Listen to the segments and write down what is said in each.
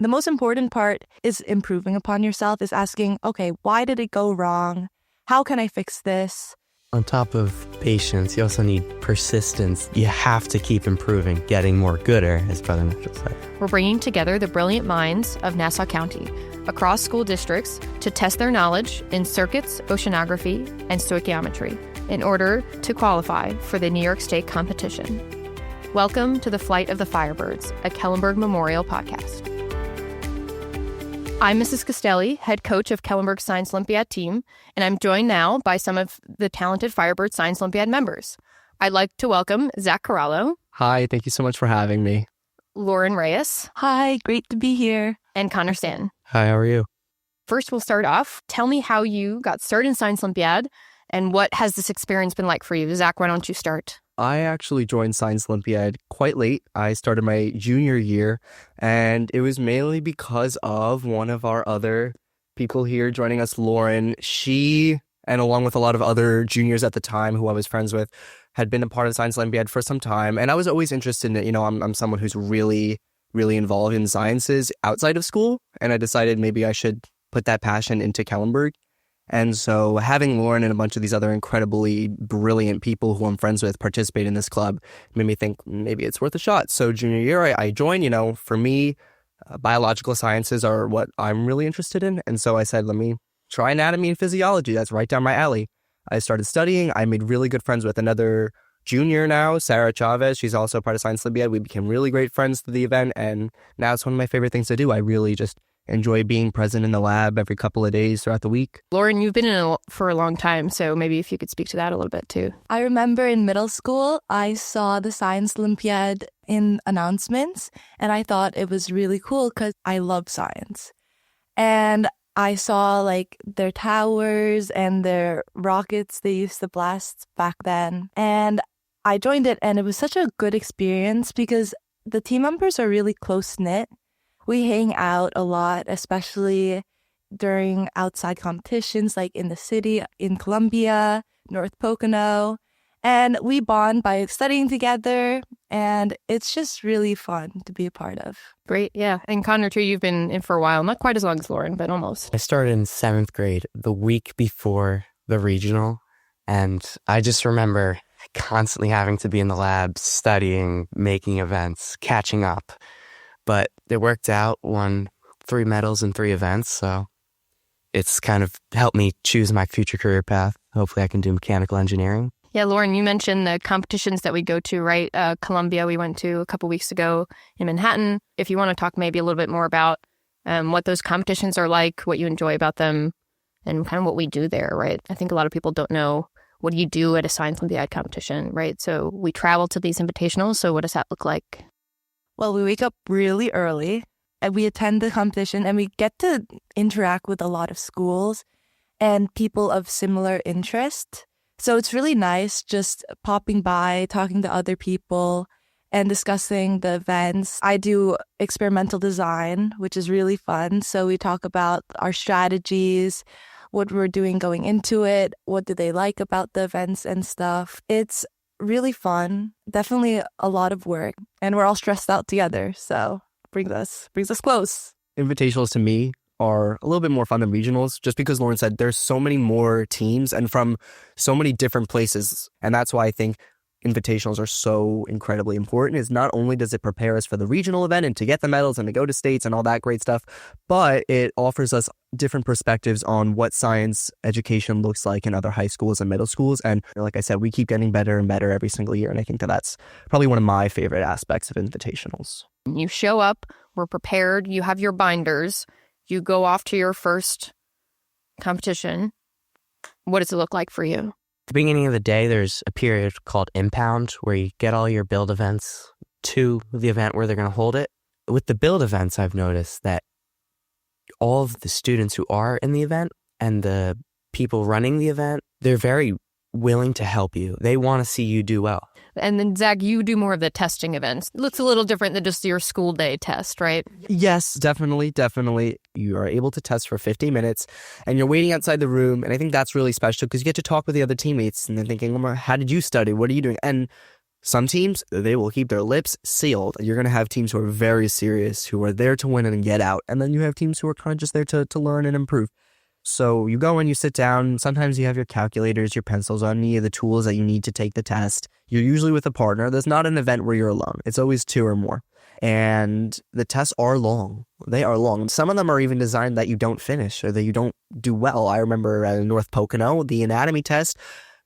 The most important part is improving upon yourself, is asking, okay, why did it go wrong? How can I fix this? On top of patience, you also need persistence. You have to keep improving, getting more gooder, as Brother Mitchell said. We're bringing together the brilliant minds of Nassau County across school districts to test their knowledge in circuits, oceanography, and stoichiometry in order to qualify for the New York State competition. Welcome to the Flight of the Firebirds, a Kellenberg Memorial podcast. I'm Mrs. Castelli, head coach of Kellenberg's Science Olympiad team, and I'm joined now by some of the talented Firebird Science Olympiad members. I'd like to welcome Zach Corallo. Hi, thank you so much for having me. Lauren Reyes. Hi, great to be here. And Conor Stanton. Hi, how are you? First, we'll start off. Tell me how you got started in Science Olympiad and what has this experience been like for you? Zach, why don't you start? I actually joined Science Olympiad quite late. I started my junior year, and it was mainly because of one of our other people here joining us, Lauren. She, and along with a lot of other juniors at the time who I was friends with, had been a part of Science Olympiad for some time. And I was always interested in it. I'm someone who's really involved in sciences outside of school. And I decided maybe I should put that passion into Kellenberg. And so having Lauren and a bunch of these other incredibly brilliant people who I'm friends with participate in this club made me think maybe it's worth a shot. So junior year, I joined. For me, biological sciences are what I'm really interested in. And so I said, let me try anatomy and physiology. That's right down my alley. I started studying. I made really good friends with another junior now, Sarah Chavez. She's also part of Science Olympiad. We became really great friends through the event. And now it's one of my favorite things to do. I really just enjoy being present in the lab every couple of days throughout the week. Lauren, you've been in it for a long time, so maybe if you could speak to that a little bit too. I remember in middle school, I saw the Science Olympiad in announcements, and I thought it was really cool because I love science. And I saw their towers and their rockets they used to blast back then. And I joined it, and it was such a good experience because the team members are really close-knit. We hang out a lot, especially during outside competitions like in the city, in Columbia, North Pocono. And we bond by studying together, and it's just really fun to be a part of. Great, yeah. And Conor, too, you've been in for a while. Not quite as long as Lauren, but almost. I started in 7th grade, the week before the regional, and I just remember constantly having to be in the lab, studying, making events, catching up. But it worked out, won 3 medals in 3 events, so it's kind of helped me choose my future career path. Hopefully I can do mechanical engineering. Yeah, Lauren, you mentioned the competitions that we go to, right? Columbia, we went to a couple weeks ago in Manhattan. If you want to talk maybe a little bit more about what those competitions are like, what you enjoy about them, and kind of what we do there, right? I think a lot of people don't know, what do you do at a Science Olympiad competition, right? So we travel to these invitationals, so what does that look like? Well, we wake up really early and we attend the competition, and we get to interact with a lot of schools and people of similar interest. So it's really nice just popping by, talking to other people and discussing the events. I do experimental design, which is really fun. So we talk about our strategies, what we're doing going into it, what do they like about the events and stuff. It's really fun, definitely a lot of work, and we're all stressed out together, so brings us close. Invitationals to me are a little bit more fun than regionals, just because Lauren said there's so many more teams and from so many different places, and that's why I think invitationals are so incredibly important. Is not only does it prepare us for the regional event and to get the medals and to go to states and all that great stuff, but it offers us different perspectives on what science education looks like in other high schools and middle schools. And like I said, we keep getting better and better every single year. And I think that that's probably one of my favorite aspects of invitationals. You show up, we're prepared, you have your binders, you go off to your first competition. What does it look like for you? At the beginning of the day, there's a period called impound where you get all your build events to the event where they're going to hold it. With the build events, I've noticed that all of the students who are in the event and the people running the event, they're very willing to help you. They want to see you do well. And then, Zach, you do more of the testing events. It looks a little different than just your school day test, right? Yes, definitely. You are able to test for 50 minutes and you're waiting outside the room. And I think that's really special because you get to talk with the other teammates and they're thinking, how did you study? What are you doing? And Some teams, they will keep their lips sealed. You're going to have teams who are very serious, who are there to win and get out. And then you have teams who are kind of just there to learn and improve. So you go in, you sit down. Sometimes you have your calculators, your pencils, any of the tools that you need to take the test. You're usually with a partner. There's not an event where you're alone. It's always two or more. And the tests are long. They are long. Some of them are even designed that you don't finish or that you don't do well. I remember at North Pocono, the anatomy test,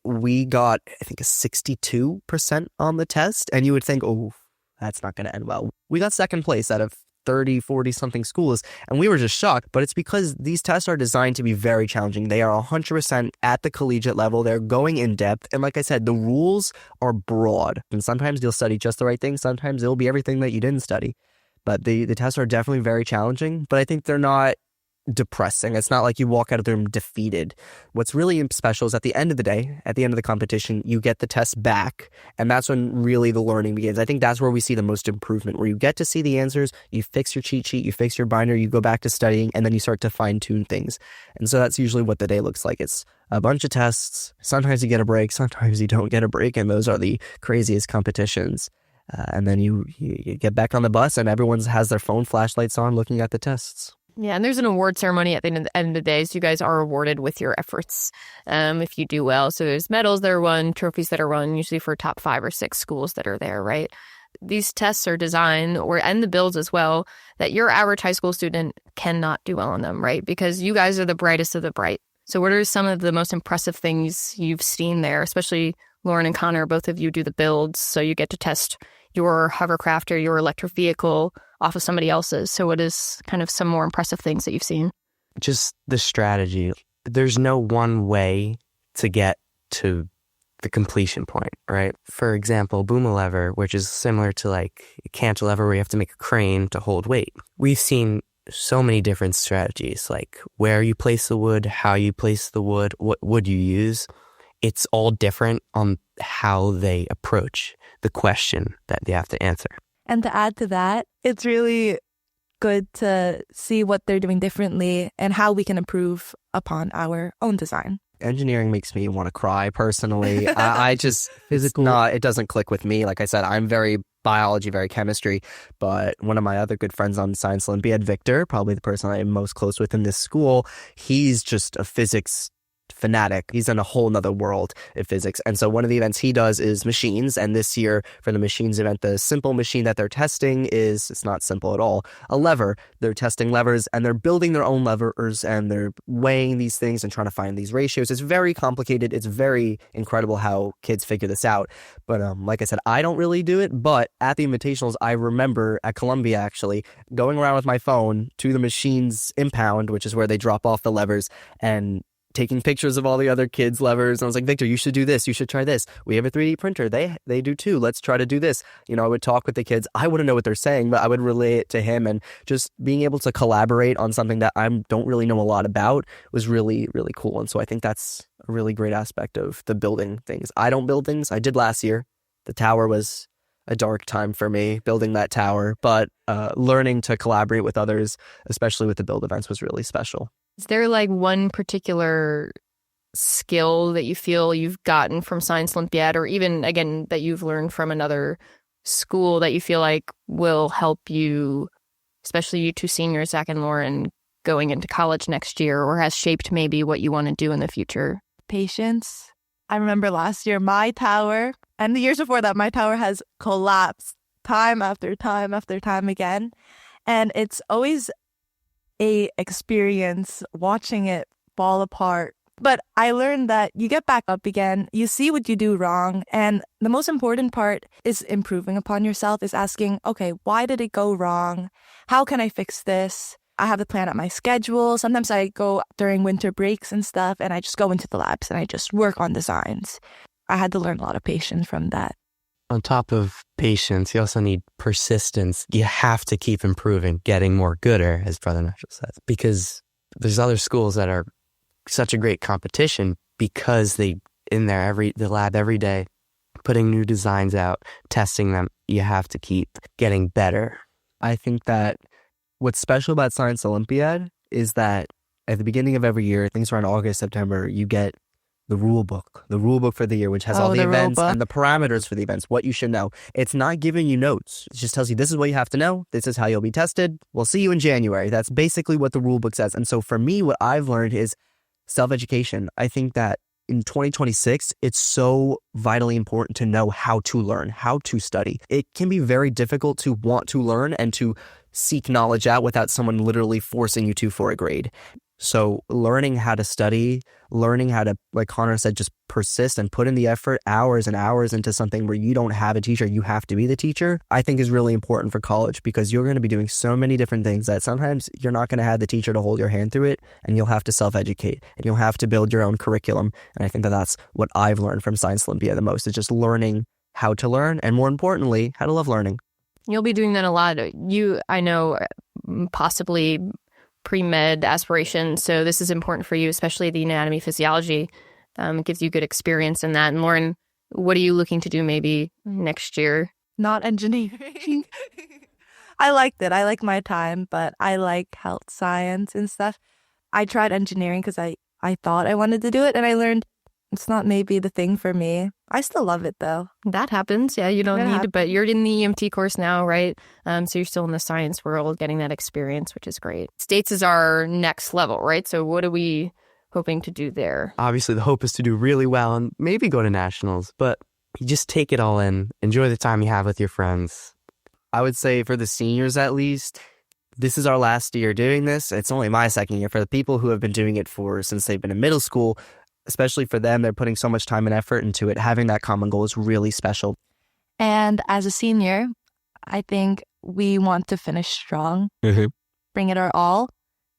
we got, I think, a 62% on the test. And you would think, oh, that's not going to end well. We got second place out of 30, 40 something schools. And we were just shocked. But it's because these tests are designed to be very challenging. They are 100% at the collegiate level. They're going in depth. And like I said, the rules are broad. And sometimes you'll study just the right thing. Sometimes it'll be everything that you didn't study. But the tests are definitely very challenging. But I think they're not depressing. It's not like you walk out of the room defeated. What's really special is at the end of the day, at the end of the competition, you get the test back. And that's when really the learning begins. I think that's where we see the most improvement, where you get to see the answers, you fix your cheat sheet, you fix your binder, you go back to studying, and then you start to fine tune things. And so that's usually what the day looks like. It's a bunch of tests. Sometimes you get a break, sometimes you don't get a break. And those are the craziest competitions. And then you get back on the bus and everyone has their phone flashlights on looking at the tests. Yeah, and there's an award ceremony at the end of the day, so you guys are awarded with your efforts if you do well. So there's medals that are won, trophies that are won, usually for top 5 or 6 schools that are there, right? These tests are designed, and the builds as well, that your average high school student cannot do well on them, right? Because you guys are the brightest of the bright. So what are some of the most impressive things you've seen there, especially Lauren and Connor, both of you do the builds, so you get to test your hovercraft or your electric vehicle off of somebody else's. So what is kind of some more impressive things that you've seen? Just the strategy. There's no one way to get to the completion point, right? For example, boom a lever, which is similar to like a cantilever where you have to make a crane to hold weight. We've seen so many different strategies, like where you place the wood, how you place the wood, what wood you use. It's all different on how they approach the question that they have to answer. And to add to that, it's really good to see what they're doing differently and how we can improve upon our own design. Engineering makes me want to cry personally. I just, it doesn't click with me. Like I said, I'm very biology, very chemistry. But one of my other good friends on Science Olympiad, Victor, probably the person I'm most close with in this school, he's just a physics fanatic. He's in a whole nother world of physics. And so one of the events he does is machines. And this year for the machines event, the simple machine that they're testing it's not simple at all, a lever. They're testing levers and they're building their own levers and they're weighing these things and trying to find these ratios. It's very complicated. It's very incredible how kids figure this out. But like I said, I don't really do it. But at the invitationals, I remember at Columbia actually going around with my phone to the machine's impound, which is where they drop off the levers, and taking pictures of all the other kids' levers. And I was like, Victor, you should do this. You should try this. We have a 3D printer. They do too. Let's try to do this. You know, I would talk with the kids. I wouldn't know what they're saying, but I would relay it to him. And just being able to collaborate on something that I don't really know a lot about was really, really cool. And so I think that's a really great aspect of the building things. I don't build things. I did last year. The tower was a dark time for me, building that tower. But learning to collaborate with others, especially with the build events, was really special. Is there like one particular skill that you feel you've gotten from Science Olympiad, or even, again, that you've learned from another school that you feel like will help you, especially you two seniors, Zach and Lauren, going into college next year, or has shaped maybe what you want to do in the future? Patience. I remember last year, my tower, and the years before that, my tower has collapsed time after time after time again. And it's always a experience watching it fall apart. But I learned that you get back up again, you see what you do wrong, and the most important part is improving upon yourself, is asking, okay, why did it go wrong? How can I fix this? I have to plan out my schedule. Sometimes I go during winter breaks and stuff, and I just go into the labs and I just work on designs. I had to learn a lot of patience from that. On top of patience, you also need persistence. You have to keep improving, getting more gooder, as Brother Nigel says, because there's other schools that are such a great competition because they in there the lab every day, putting new designs out, testing them. You have to keep getting better. I think that what's special about Science Olympiad is that at the beginning of every year, things around August, September, you get the rule book for the year, which has all Oh, the the rule events book. and the parameters for the events, what you should know. It's not giving you notes. It just tells you this is what you have to know. This is how you'll be tested. We'll see you in January. That's basically what the rule book says. And so for me, what I've learned is self-education. I think that in 2026, it's so vitally important to know how to learn, how to study. It can be very difficult to want to learn and to seek knowledge out without someone literally forcing you to for a grade. So learning how to study, learning how to, like Conor said, just persist and put in the effort, hours and hours into something where you don't have a teacher, you have to be the teacher, I think is really important for college, because you're going to be doing so many different things that sometimes you're not going to have the teacher to hold your hand through it, and you'll have to self-educate and you'll have to build your own curriculum. And I think that that's what I've learned from Science Olympiad the most, is just learning how to learn, and more importantly, how to love learning. You'll be doing that a lot. I know, possibly pre-med aspirations. So this is important for you, especially the anatomy physiology. It gives you good experience in that. And Lauren, what are you looking to do maybe next year? Not engineering. I liked it. I like my time, but I like health science and stuff. I tried engineering because I thought I wanted to do it, and I learned it's not maybe the thing for me. I still love it though. That happens. Yeah, you don't need to, but you're in the EMT course now, right? So you're still in the science world, getting that experience, which is great. States is our next level, right? So what are we hoping to do there? Obviously, the hope is to do really well and maybe go to nationals, but you just take it all in. Enjoy the time you have with your friends. I would say for the seniors at least, this is our last year doing this. It's only my second year. For the people who have been doing it since they've been in middle school, especially for them, they're putting so much time and effort into it. Having that common goal is really special. And as a senior, I think we want to finish strong, bring it our all,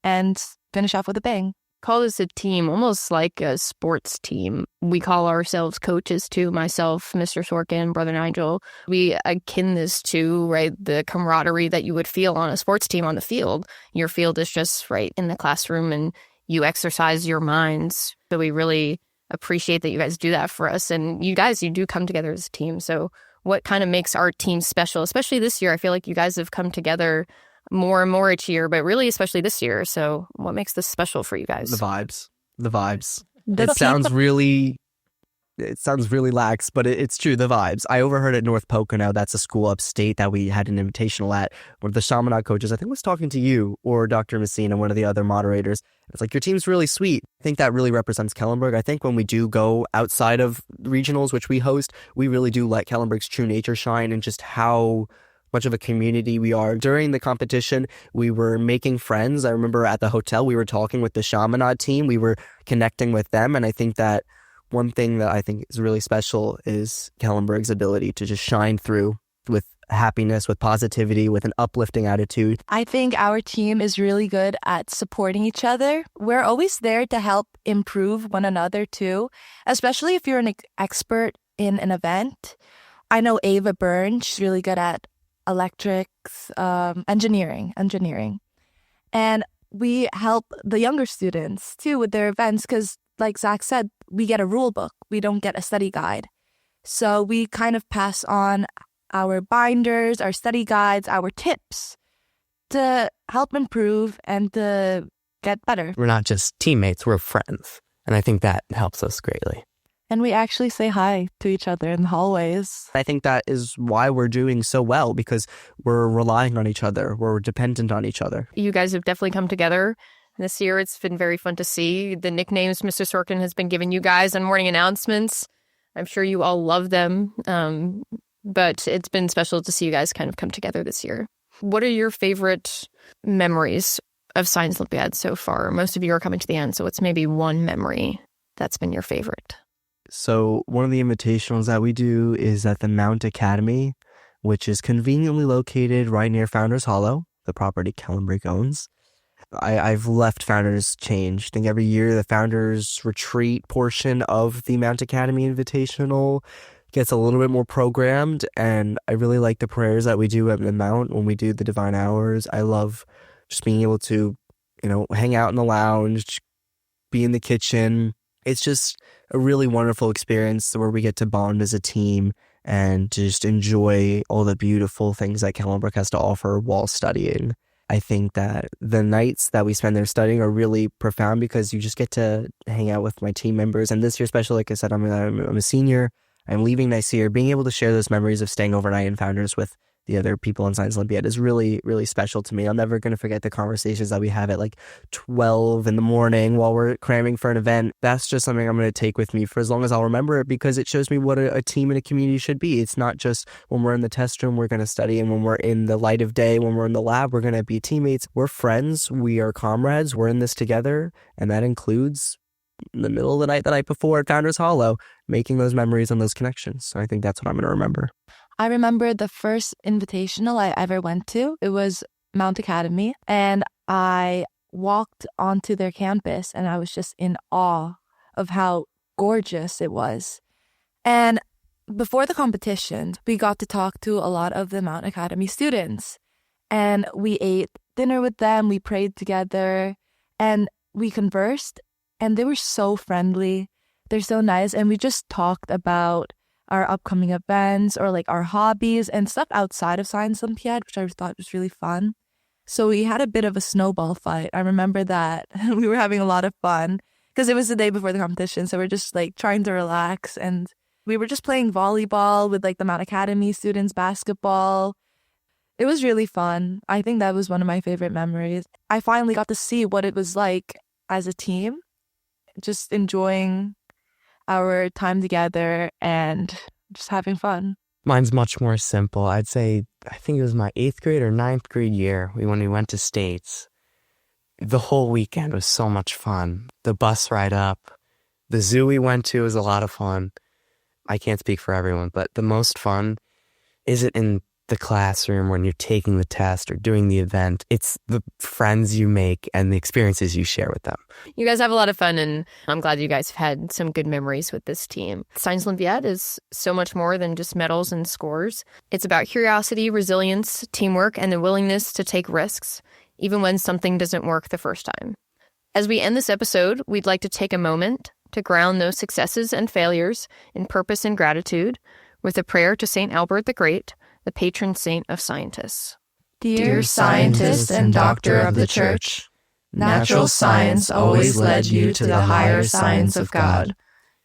and finish off with a bang. Call this a team, almost like a sports team. We call ourselves coaches too. Myself, Mr. Sorkin, Brother Nigel. We akin this to, right, the camaraderie that you would feel on a sports team on the field. Your field is just right in the classroom, and you exercise your minds. So we really appreciate that you guys do that for us. And you do come together as a team. So what kind of makes our team special, especially this year? I feel like you guys have come together more and more each year, but really especially this year. So what makes this special for you guys? The vibes. It sounds really lax, but it's true. The vibes. I overheard at North Pocono, that's a school upstate that we had an invitational at, where the Chaminade coaches, I think, was talking to you or Dr. Messina, one of the other moderators. It's like, your team's really sweet. I think that really represents Kellenberg. I think when we do go outside of regionals, which we host, we really do let Kellenberg's true nature shine, and just how much of a community we are. During the competition, we were making friends. I remember at the hotel, we were talking with the Chaminade team. We were connecting with them. And I think that one thing that I think is really special is Kellenberg's ability to just shine through with happiness, with positivity, with an uplifting attitude. I think our team is really good at supporting each other. We're always there to help improve one another too, especially if you're an expert in an event. I know Ava Byrne, she's really good at electrics, engineering. And we help the younger students too with their events, because like Zach said, we get a rule book. We don't get a study guide. So we kind of pass on our binders, our study guides, our tips to help improve and to get better. We're not just teammates, we're friends. And I think that helps us greatly. And we actually say hi to each other in the hallways. I think that is why we're doing so well, because we're relying on each other. We're dependent on each other. You guys have definitely come together this year. It's been very fun to see the nicknames Mr. Sorkin has been giving you guys on morning announcements. I'm sure you all love them, but it's been special to see you guys kind of come together this year. What are your favorite memories of Science Olympiad so far? Most of you are coming to the end, so it's maybe one memory that's been your favorite. So one of the invitationals that we do is at the Mount Academy, which is conveniently located right near Founders Hollow, the property Kellenberg owns. I've left Founders change. I think every year the Founders retreat portion of the Mount Academy Invitational gets a little bit more programmed, and I really like the prayers that we do at the Mount when we do the Divine Hours. I love just being able to, hang out in the lounge, be in the kitchen. It's just a really wonderful experience where we get to bond as a team and just enjoy all the beautiful things that Kellenberg has to offer while studying. I think that the nights that we spend there studying are really profound because you just get to hang out with my team members. And this year, especially, like I said, I'm a senior. I'm leaving next year. Being able to share those memories of staying overnight in Founders with the other people in Science Olympiad is really, really special to me. I'm never going to forget the conversations that we have at like 12 in the morning while we're cramming for an event. That's just something I'm going to take with me for as long as I'll remember it, because it shows me what a team and a community should be. It's not just when we're in the test room, we're going to study, and when we're in the light of day, when we're in the lab, we're going to be teammates. We're friends. We are comrades. We're in this together. And that includes in the middle of the night, the night before at Founders Hollow, making those memories and those connections. So I think that's what I'm going to remember. I remember the first invitational I ever went to. It was Mount Academy, and I walked onto their campus, and I was just in awe of how gorgeous it was. And before the competition, we got to talk to a lot of the Mount Academy students, and we ate dinner with them, we prayed together, and we conversed, and they were so friendly. They're so nice, and we just talked about our upcoming events or like our hobbies and stuff outside of Science Olympiad, which I thought was really fun. So we had a bit of a snowball fight. I remember that. We were having a lot of fun because it was the day before the competition. So we're just like trying to relax, and we were just playing volleyball with like the Mount Academy students, basketball. It was really fun. I think that was one of my favorite memories. I finally got to see what it was like as a team, just enjoying our time together and just having fun. Mine's much more simple. I'd say, I think it was my 8th grade or 9th grade year when we went to States. The whole weekend was so much fun. The bus ride up, the zoo we went to was a lot of fun. I can't speak for everyone, but the most fun isn't in the classroom when you're taking the test or doing the event. It's the friends you make and the experiences you share with them. You guys have a lot of fun, and I'm glad you guys have had some good memories with this team. Science Olympiad is so much more than just medals and scores. It's about curiosity, resilience, teamwork, and the willingness to take risks, even when something doesn't work the first time. As we end this episode, we'd like to take a moment to ground those successes and failures in purpose and gratitude with a prayer to St. Albert the Great, the patron saint of scientists. Dear scientist and doctor of the Church, natural science always led you to the higher science of God.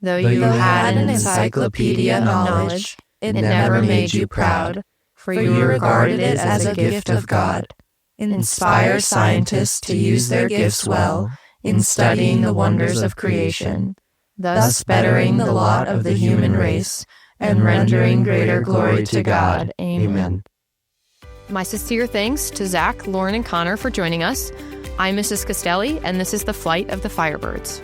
Though you had an encyclopedia of knowledge, it never made you proud, for you regarded it as a gift of God. Inspire scientists to use their gifts well in studying the wonders of creation, thus bettering the lot of the human race and rendering greater glory to God. Amen. My sincere thanks to Zach, Lauren, and Connor for joining us. I'm Mrs. Castelli, and this is The Flight of the Firebirds.